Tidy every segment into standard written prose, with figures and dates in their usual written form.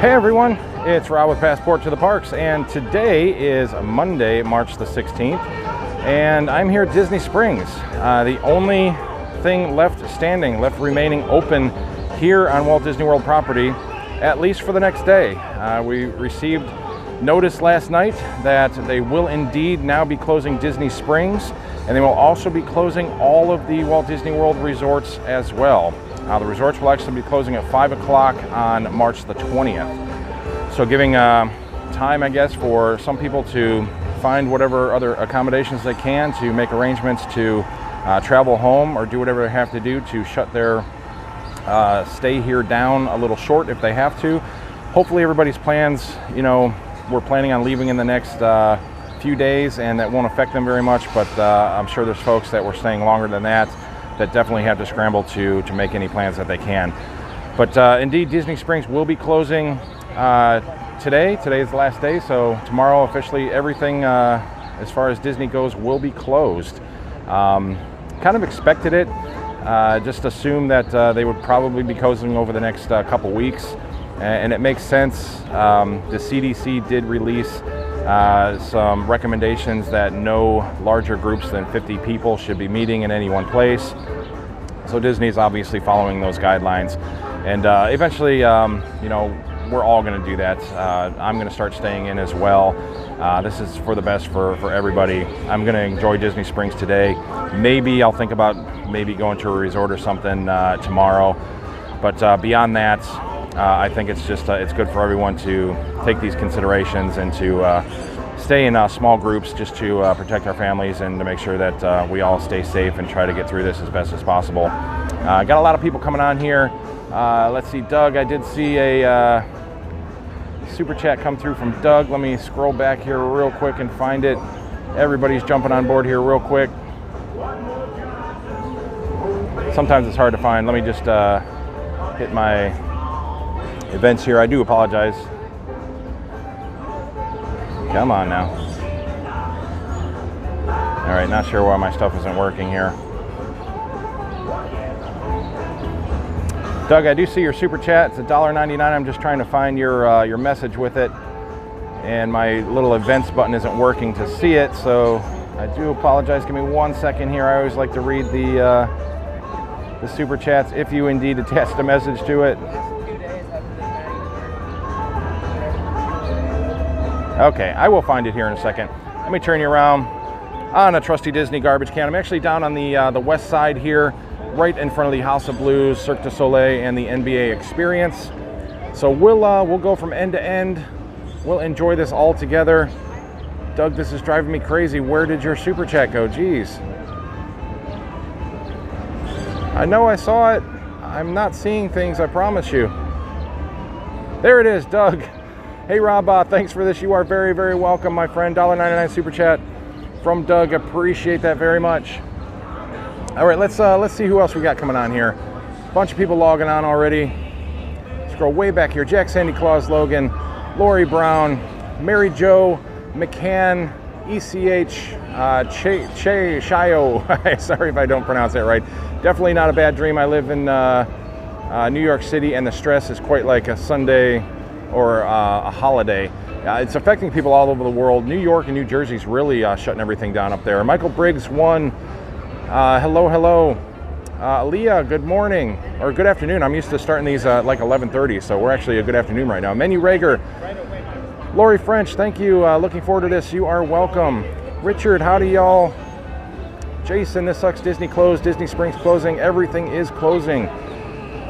Hey everyone, it's Rob with Passport to the Parks, and today is Monday, March the 16th, and I'm here at Disney Springs. The only thing left remaining open here on Walt Disney World property, at least for the next day. We received notice last night that they will indeed now be closing Disney Springs, and they will also be closing all of the Walt Disney World Resorts as well. The resorts will actually be closing at 5 o'clock on March the 20th. So giving time, I guess, for some people to find whatever other accommodations they can to make arrangements to travel home or do whatever they have to do to shut their stay here down a little short if they have to. Hopefully everybody's plans, we're planning on leaving in the next few days, and that won't affect them very much, but I'm sure there's folks that were staying longer than that definitely have to scramble to make any plans that they can. But indeed, Disney Springs will be closing today. Today is the last day, so tomorrow officially everything as far as Disney goes will be closed. Kind of expected it. Just assumed that they would probably be closing over the next couple weeks, and it makes sense. The CDC did release some recommendations that no larger groups than 50 people should be meeting in any one place. So Disney's obviously following those guidelines, and eventually, we're all going to do that. I'm going to start staying in as well. This is for the best for everybody. I'm going to enjoy Disney Springs today. Maybe I'll think about maybe going to a resort or something tomorrow, but beyond that, I think it's just it's good for everyone to take these considerations and to stay in small groups just to protect our families and to make sure that we all stay safe and try to get through this as best as possible. Got a lot of people coming on here. Let's see, Doug, I did see a super chat come through from Doug. Let me scroll back here real quick and find it. Everybody's jumping on board here real quick. Sometimes it's hard to find. Let me just hit my events here. I do apologize. Come on now. All right, not sure why my stuff isn't working here. Doug, I do see your super chat. It's $1.99. I'm just trying to find your message with it, and my little events button isn't working to see it, so I do apologize. Give me 1 second here. I always like to read the super chats if you indeed attached a message to it. Okay, I will find it here in a second. Let me turn you around on a trusty Disney garbage can. I'm actually down on the west side here, right in front of the House of Blues, Cirque du Soleil, and the NBA Experience. So we'll go from end to end. We'll enjoy this all together. Doug, this is driving me crazy. Where did your super chat go? Geez. I know I saw it. I'm not seeing things, I promise you. There it is, Doug. Hey Rob, thanks for this. You are very, very welcome, my friend. $1.99 super chat from Doug. Appreciate that very much. All right, let's see who else we got coming on here. Bunch of people logging on already. Scroll way back here. Jack Sandy Claus Logan, Lori Brown, Mary Jo McCann, ECH, Che Shayo. Sorry if I don't pronounce that right. Definitely not a bad dream. I live in New York City, and the stress is quite like a Sunday or a holiday. It's affecting people all over the world. New York and New Jersey's really shutting everything down up there. Michael Briggs 1. Hello. Leah, good morning, or good afternoon. I'm used to starting these like 11:30, so we're actually a good afternoon right now. Menu Rager. Lori French, thank you. Looking forward to this. You are welcome. Richard, howdy y'all. Jason, this sucks. Disney closed. Disney Springs closing. Everything is closing.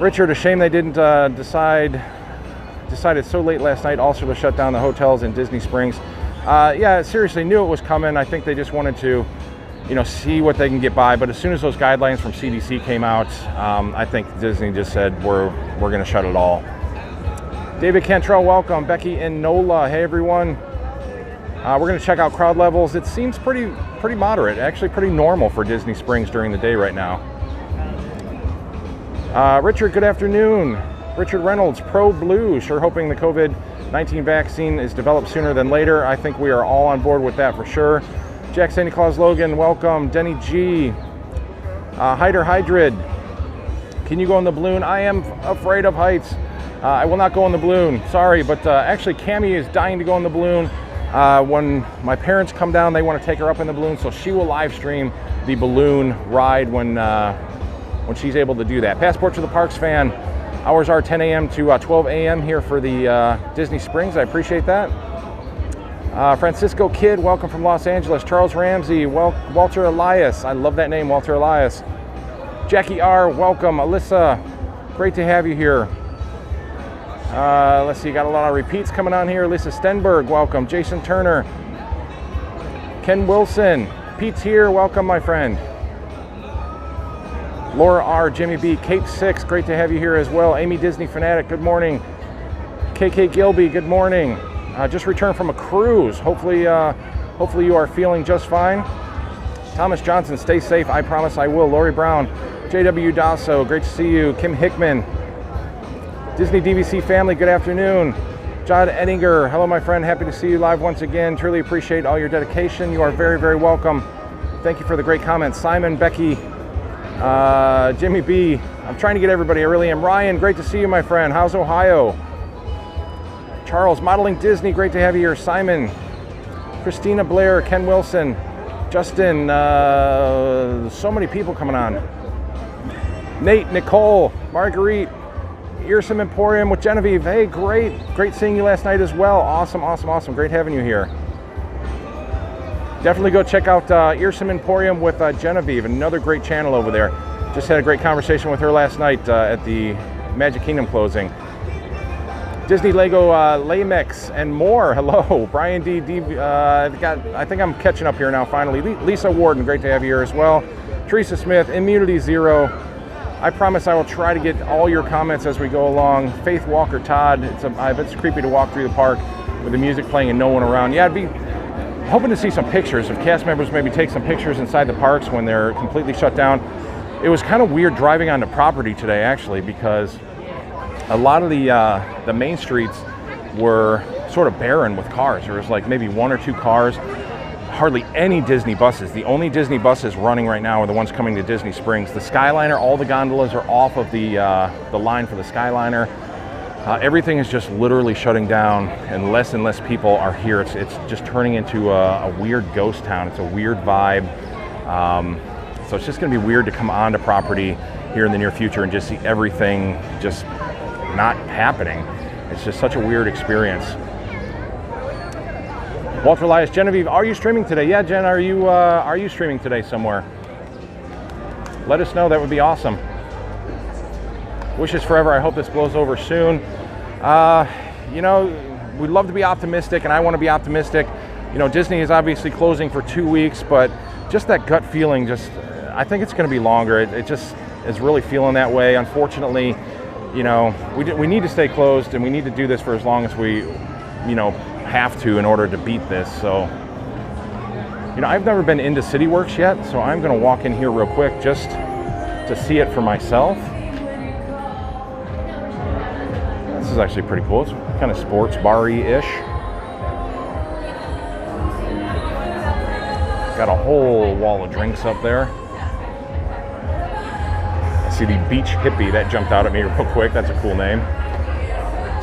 Richard, a shame they didn't decided so late last night also to shut down the hotels in Disney Springs. Yeah, seriously, knew it was coming. I think they just wanted to see what they can get by. But as soon as those guidelines from CDC came out, I think Disney just said, we're going to shut it all. David Cantrell, welcome. Becky and Nola, hey everyone. We're going to check out crowd levels. It seems pretty moderate, actually pretty normal for Disney Springs during the day right now. Richard, good afternoon. Richard Reynolds, Pro Blue, sure hoping the COVID-19 vaccine is developed sooner than later. I think we are all on board with that for sure. Jack Santa Claus Logan, welcome. Denny G. Hyder Hydrid, can you go on the balloon? I am afraid of heights. I will not go on the balloon, sorry, but actually Cammie is dying to go on the balloon. When my parents come down, they want to take her up in the balloon, so she will live stream the balloon ride when she's able to do that. Passport to the Parks fan, hours are 10 a.m. to 12 a.m. here for the Disney Springs. I appreciate that. Francisco Kidd, welcome from Los Angeles. Charles Ramsey, Walter Elias, I love that name, Walter Elias. Jackie R, welcome. Alyssa, great to have you here. Let's see, got a lot of repeats coming on here. Lisa Stenberg, welcome. Jason Turner. Ken Wilson. Pete's here, welcome my friend. Laura R, Jimmy B, Kate 6, great to have you here as well. Amy Disney Fanatic, good morning. KK Gilby, good morning. Just returned from a cruise. Hopefully you are feeling just fine. Thomas Johnson, stay safe, I promise I will. Lori Brown, JW Dasso, great to see you. Kim Hickman. Disney DVC family, good afternoon. John Ettinger, hello my friend, happy to see you live once again. Truly appreciate all your dedication. You are very, very welcome. Thank you for the great comments. Simon, Becky, Jimmy B, I'm trying to get everybody, I really am. Ryan, great to see you my friend. How's Ohio? Charles, Modeling Disney, great to have you here. Simon, Christina Blair, Ken Wilson, Justin, so many people coming on. Nate, Nicole, Marguerite, Earsom Emporium with Genevieve. Hey, great seeing you last night as well. Awesome. Great having you here. Definitely go check out Earsom Emporium with Genevieve, another great channel over there. Just had a great conversation with her last night at the Magic Kingdom closing. Disney Lego Lamex and more. Hello, Brian D. I think I'm catching up here now finally. Lisa Warden, great to have you here as well. Teresa Smith, Immunity Zero. I promise I will try to get all your comments as we go along. Faith Walker Todd, it's creepy to walk through the park with the music playing and no one around. Yeah, I'd be hoping to see some pictures of cast members, maybe take some pictures inside the parks when they're completely shut down. It was kind of weird driving onto property today actually, because a lot of the main streets were sort of barren with cars. There was like maybe one or two cars. Hardly any Disney buses. The only Disney buses running right now are the ones coming to Disney Springs. The Skyliner, all the gondolas are off of the line for the Skyliner. Everything is just literally shutting down, and less people are here. It's just turning into a weird ghost town. It's a weird vibe. So it's just going to be weird to come onto property here in the near future and just see everything just not happening. It's just such a weird experience. Walter Elias, Genevieve, are you streaming today? Yeah, Jen, are you streaming today somewhere? Let us know, that would be awesome. Wishes forever, I hope this blows over soon. You know, we'd love to be optimistic, and I want to be optimistic. You know, Disney is obviously closing for 2 weeks, but just that gut feeling, I think it's going to be longer. It just is really feeling that way. Unfortunately, you know, we need to stay closed, and we need to do this for as long as we, you know, have to in order to beat this. So, you know, I've never been into CityWorks yet, so I'm going to walk in here real quick just to see it for myself. This is actually pretty cool. It's kind of sports bar-y-ish. Got a whole wall of drinks up there. I see the Beach Hippie, that jumped out at me real quick. That's a cool name.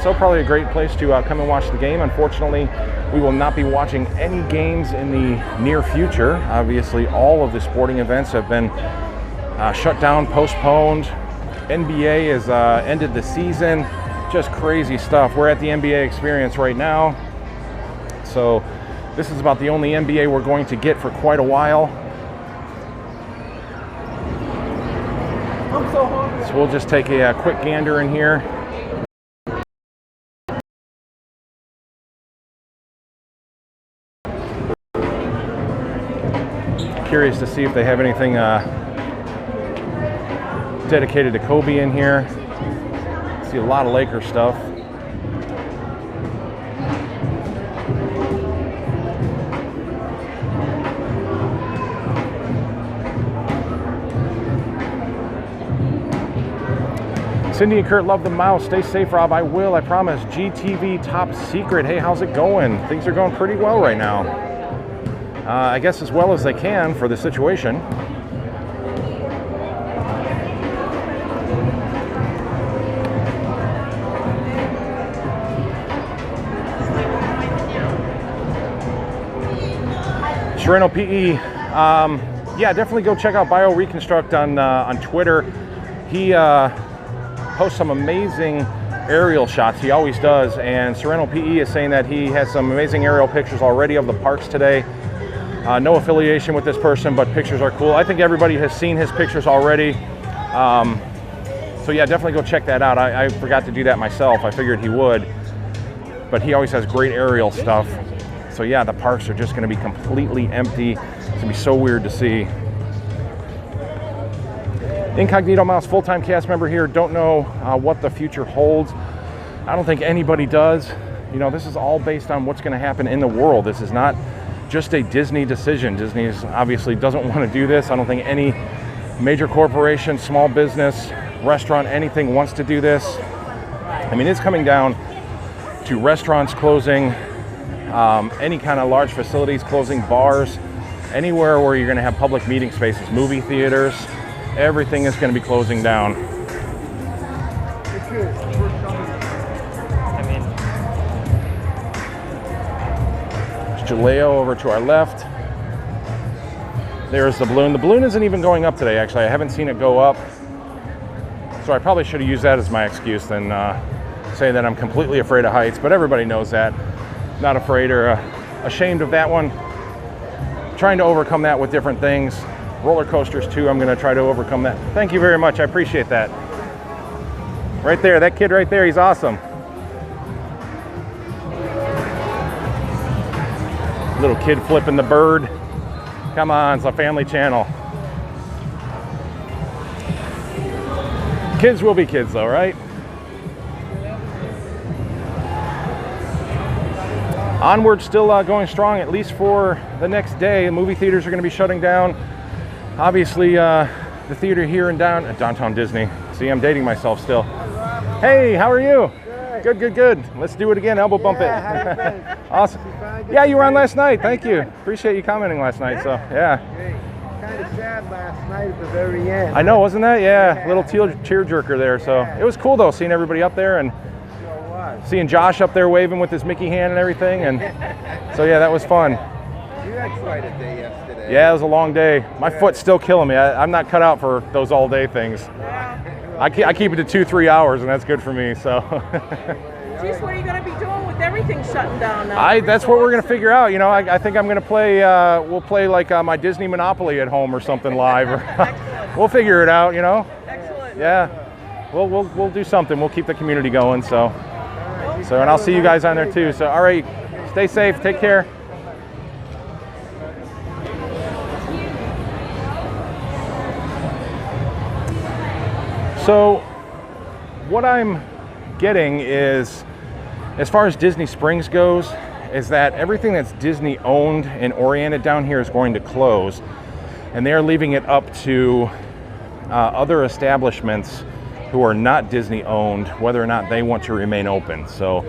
So probably a great place to come and watch the game. Unfortunately, we will not be watching any games in the near future. Obviously, all of the sporting events have been shut down, postponed. NBA has ended the season. Just crazy stuff. We're at the NBA experience right now. So this is about the only NBA we're going to get for quite a while. I'm so hungry. So we'll just take a quick gander in here. Curious to see if they have anything dedicated to Kobe in here. See a lot of Laker stuff. Cindy and Kurt, love the mouse. Stay safe, Rob. I will, I promise. GTV Top Secret. Hey, how's it going? Things are going pretty well right now. I guess as well as they can for the situation. Sereno PE. Yeah, definitely go check out BioReconstruct on Twitter. He posts some amazing aerial shots. He always does. And Sereno PE is saying that he has some amazing aerial pictures already of the parks today. No affiliation with this person, but pictures are cool. I think everybody has seen his pictures already. So yeah, definitely go check that out. I forgot to do that myself. I figured he would. But he always has great aerial stuff. So yeah, the parks are just going to be completely empty. It's going to be so weird to see. Incognito Mouse, full-time cast member here. Don't know what the future holds. I don't think anybody does. You know, this is all based on what's going to happen in the world. This is not just a Disney decision. Disney obviously doesn't want to do this. I don't think any major corporation, small business, restaurant, anything wants to do this. I mean, it's coming down to restaurants closing, any kind of large facilities closing, bars, anywhere where you're going to have public meeting spaces, movie theaters, everything is going to be closing down. There's Jaleo over to our left. There's the balloon. The balloon isn't even going up today, actually. I haven't seen it go up. So I probably should have used that as my excuse than say that I'm completely afraid of heights, but everybody knows that. Not afraid or ashamed of that one. Trying to overcome that with different things. Roller coasters too, I'm gonna try to overcome that. Thank you very much, I appreciate that. Right there, that kid right there, he's awesome. Little kid flipping the bird. Come on, it's a family channel. Kids will be kids though, right? Onward, still going strong, at least for the next day. The movie theaters are going to be shutting down. Obviously, the theater here in downtown Disney. See, I'm dating myself still. Hey, how are you? Good, good, good. Let's do it again. Elbow bump it. Awesome. Yeah, you were on last night. Thank you. Appreciate you commenting last night. So, yeah. Kind of sad last night at the very end. I know, wasn't that? Yeah, little tearjerker there. So it was cool though, seeing everybody up there and seeing Josh up there waving with his Mickey hand and everything, and so yeah, that was fun. You had quite a day yesterday. Yeah, it was a long day. My foot's still killing me. I'm not cut out for those all-day things. I keep it to 2-3 hours, and that's good for me. So. Geez, what are you going to be doing with everything shutting down now? That's what we're going to figure out. You know, I think I'm going to play. We'll play like my Disney Monopoly at home or something live. We'll figure it out. You know. Excellent. Yeah. We'll do something. We'll keep the community going. So, and I'll see you guys on there too. So, all right, stay safe, take care. So, what I'm getting is, as far as Disney Springs goes, is that everything that's Disney owned and oriented down here is going to close, and they're leaving it up to other establishments who are not Disney owned, whether or not they want to remain open. So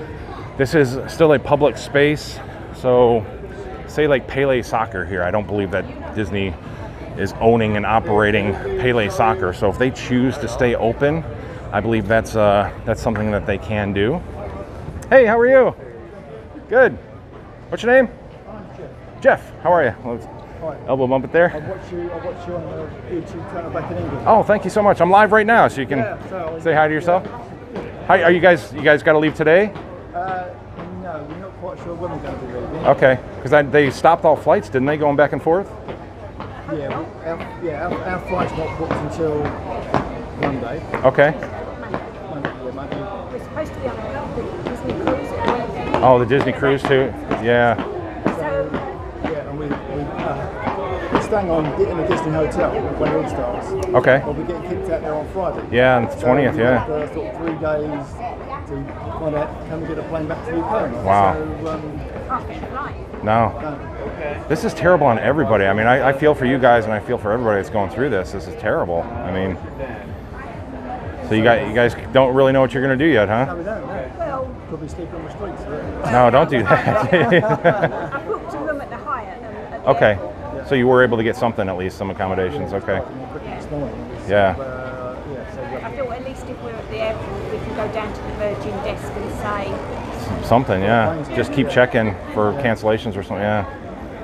this is still a public space. So say like Pele Soccer here, I don't believe that Disney is owning and operating Pele Soccer. So if they choose to stay open, I believe that's something that they can do. Hey, how are you? Good. What's your name? Jeff. How are you? Elbow bump it there. I watch you on the YouTube channel back in England. Oh, thank you so much. I'm live right now, so you can say hi to yourself. Hi, are you guys got to leave today? No, we're not quite sure when we're going to be leaving. Okay, because they stopped all flights, didn't they, going back and forth? Yeah, our flight's not booked until Monday. Okay. Monday. We're supposed to be on the Disney cruise. Oh, the Disney cruise too. Yeah. And we're staying in a Disney hotel when it all starts. Okay. We'll be getting kicked out there on Friday. Yeah, on the 20th. Yeah. Sort of 3 days to find out can we get a plane back to the UK. Wow. So, Can't get a flight. No. This is terrible on everybody. I mean, I feel for you guys and I feel for everybody that's going through this. This is terrible. I mean, so you guys don't really know what you're going to do yet, huh? no, we don't. No. Well, Probably sleep on the streets. No, don't do that. I booked a room at the Hyatt. Okay. So you were able to get something, at least some accommodations. Okay. Yeah. I thought at least if we're at the airport, we can go down to the Virgin desk and say Something, yeah. Just keep checking for cancellations or something, yeah.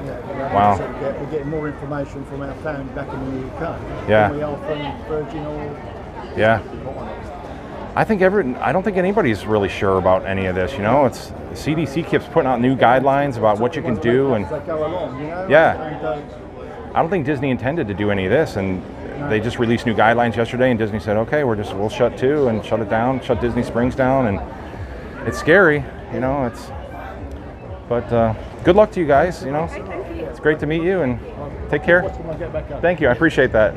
Yeah, Wow. so we're getting more information from our family back in the UK Yeah. than we are from Virgin or Yeah. I don't think anybody's really sure about any of this. You know, it's CDC keeps putting out new guidelines about what you can do, and they go along, you know. Yeah. And, I don't think Disney intended to do any of this, and they just released new guidelines yesterday, and Disney said, okay, we'll shut too and shut it down, shut Disney Springs down, and it's scary, you know. But good luck to you guys, you know. It's great to meet you, and take care. Thank you, I appreciate that.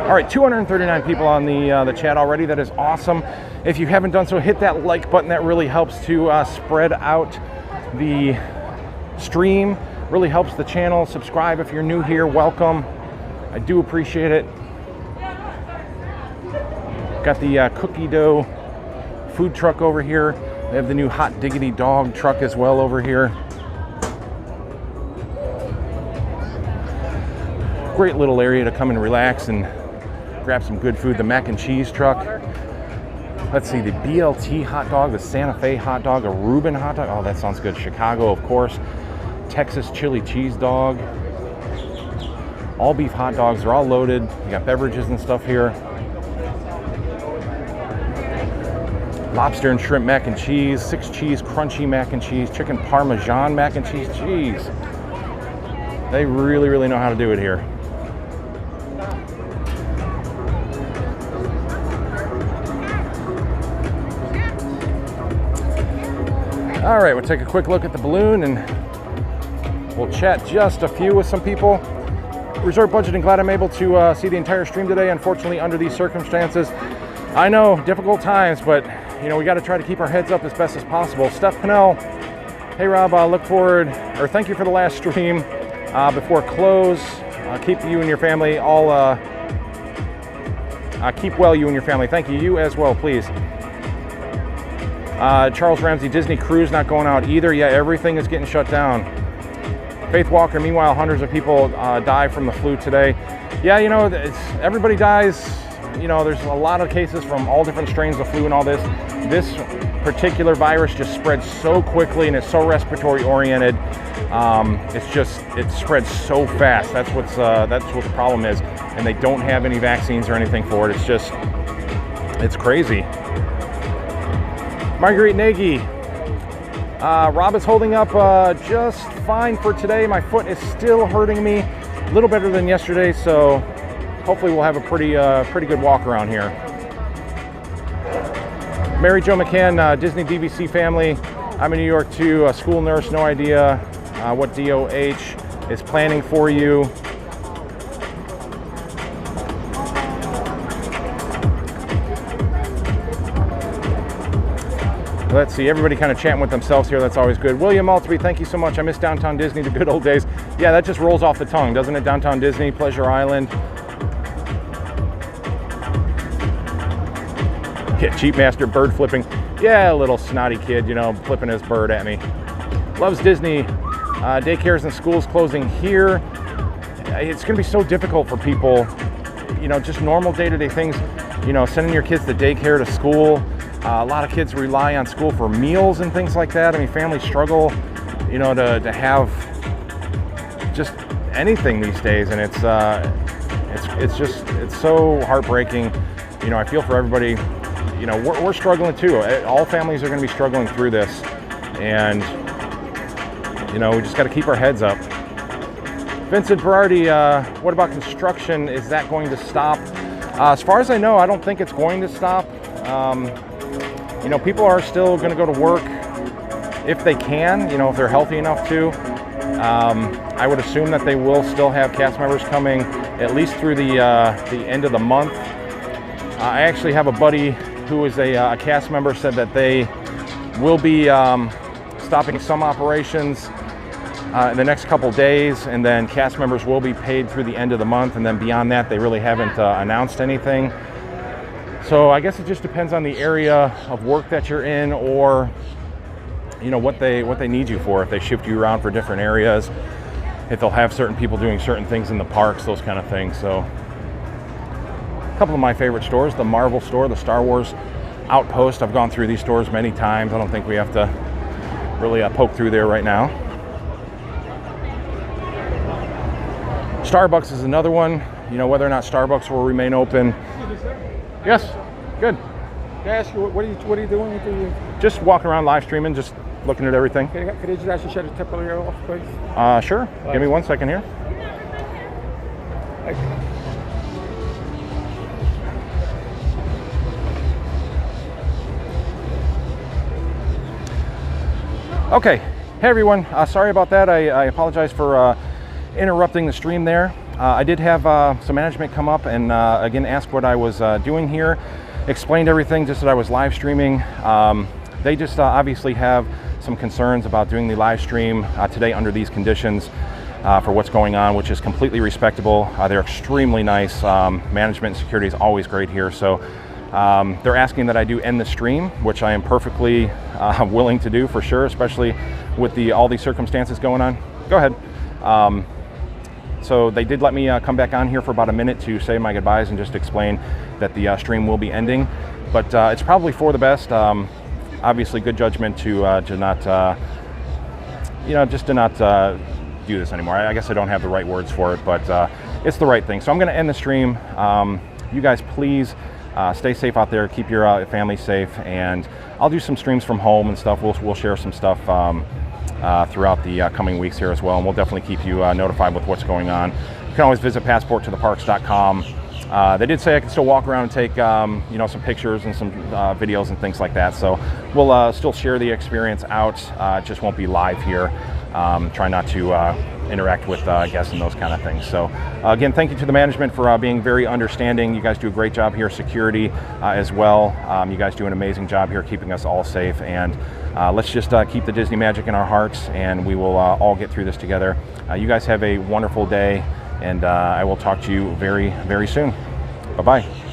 All right, 239 people on the chat already. That is awesome. If you haven't done so, hit that like button. That really helps to spread out the stream. Really helps the channel. Subscribe if you're new here. Welcome. I do appreciate it. Got the cookie dough food truck over here. They have the new Hot Diggity Dog truck as well over here. Great little area to come and relax and grab some good food. The mac and cheese truck. Let's see, the BLT hot dog, the Santa Fe hot dog, a Reuben hot dog. Oh, that sounds good. Chicago, of course. Texas chili cheese dog. All beef hot dogs. They're all loaded. You got beverages and stuff here. Lobster and shrimp mac and cheese. 6 cheese crunchy mac and cheese. Chicken Parmesan mac and cheese. Jeez. They really, really know how to do it here. All right, we'll take a quick look at the balloon and we'll chat just a few with some people. Resort budgeting, glad I'm able to see the entire stream today. Unfortunately, under these circumstances, I know, difficult times, but you know, we got to try to keep our heads up as best as possible. Steph Pinnell, hey Rob, thank you for the last stream. Before close, keep you and your family all, keep well, you and your family. Thank you, you as well, please. Charles Ramsey, Disney Cruise not going out either. Yeah, everything is getting shut down. Faith Walker, meanwhile, hundreds of people die from the flu today. Yeah, you know, everybody dies. You know, there's a lot of cases from all different strains of flu and all this. This particular virus just spreads so quickly and it's so respiratory oriented. It spreads so fast. That's what the problem is. And they don't have any vaccines or anything for it. It's crazy. Marguerite Nagy, Rob is holding up just fine for today. My foot is still hurting me, a little better than yesterday, so hopefully we'll have a pretty good walk around here. Mary Jo McCann, Disney BBC family. I'm in New York too, a school nurse, no idea what DOH is planning for you. Let's see, everybody kind of chatting with themselves here. That's always good. William Maltby, thank you so much. I miss Downtown Disney, the good old days. Yeah, that just rolls off the tongue, doesn't it? Downtown Disney, Pleasure Island. Yeah, Cheap Master, bird flipping. Yeah, a little snotty kid, you know, flipping his bird at me. Loves Disney. Daycares and schools closing here. It's going to be so difficult for people, you know, just normal day-to-day things. You know, sending your kids to daycare, to school. A lot of kids rely on school for meals and things like that. I mean, families struggle, you know, to have just anything these days, and it's so heartbreaking. You know, I feel for everybody. You know, we're struggling too. All families are going to be struggling through this, and you know, we just got to keep our heads up. Vincent Berardi, what about construction? Is that going to stop? As far as I know, I don't think it's going to stop. You know, people are still going to go to work if they can, you know, if they're healthy enough to. I would assume that they will still have cast members coming at least through the end of the month. I actually have a buddy who is a cast member, said that they will be stopping some operations in the next couple days, and then cast members will be paid through the end of the month, and then beyond that they really haven't announced anything. So I guess it just depends on the area of work that you're in, or you know, what they need you for. If they shift you around for different areas, if they'll have certain people doing certain things in the parks, those kind of things. So a couple of my favorite stores, the Marvel store, the Star Wars outpost. I've gone through these stores many times. I don't think we have to really poke through there right now. Starbucks is another one. You know, whether or not Starbucks will remain open. Yes, good. Can I ask you, what are you doing with the... Just walking around live streaming, just looking at everything. Could I just actually shut the temporary off, please? Sure. Give me 1 second here. Okay. Hey everyone. Sorry about that. I apologize for interrupting the stream there. I did have some management come up and again ask what I was doing here. Explained everything, just that I was live streaming. They just obviously have some concerns about doing the live stream today under these conditions for what's going on, which is completely respectable. They're extremely nice. Management and security is always great here. So they're asking that I do end the stream, which I am perfectly willing to do for sure, especially with all these circumstances going on. Go ahead. So they did let me come back on here for about a minute to say my goodbyes and just explain that the stream will be ending. But it's probably for the best. Obviously, good judgment to not, just to not do this anymore. I guess I don't have the right words for it, but it's the right thing. So I'm going to end the stream. You guys, please stay safe out there. Keep your family safe, and I'll do some streams from home and stuff. We'll share some stuff throughout the coming weeks here as well, and we'll definitely keep you notified with what's going on. You can always visit passporttotheparks.com. They did say I can still walk around and take some pictures and some videos and things like that, so we'll still share the experience out. It just won't be live here. Try not to interact with guests and those kind of things. So again, thank you to the management for being very understanding. You guys do a great job here, security as well. You guys do an amazing job here keeping us all safe, and let's just keep the Disney magic in our hearts, and we will all get through this together. You guys have a wonderful day, and I will talk to you very, very soon. Bye-bye.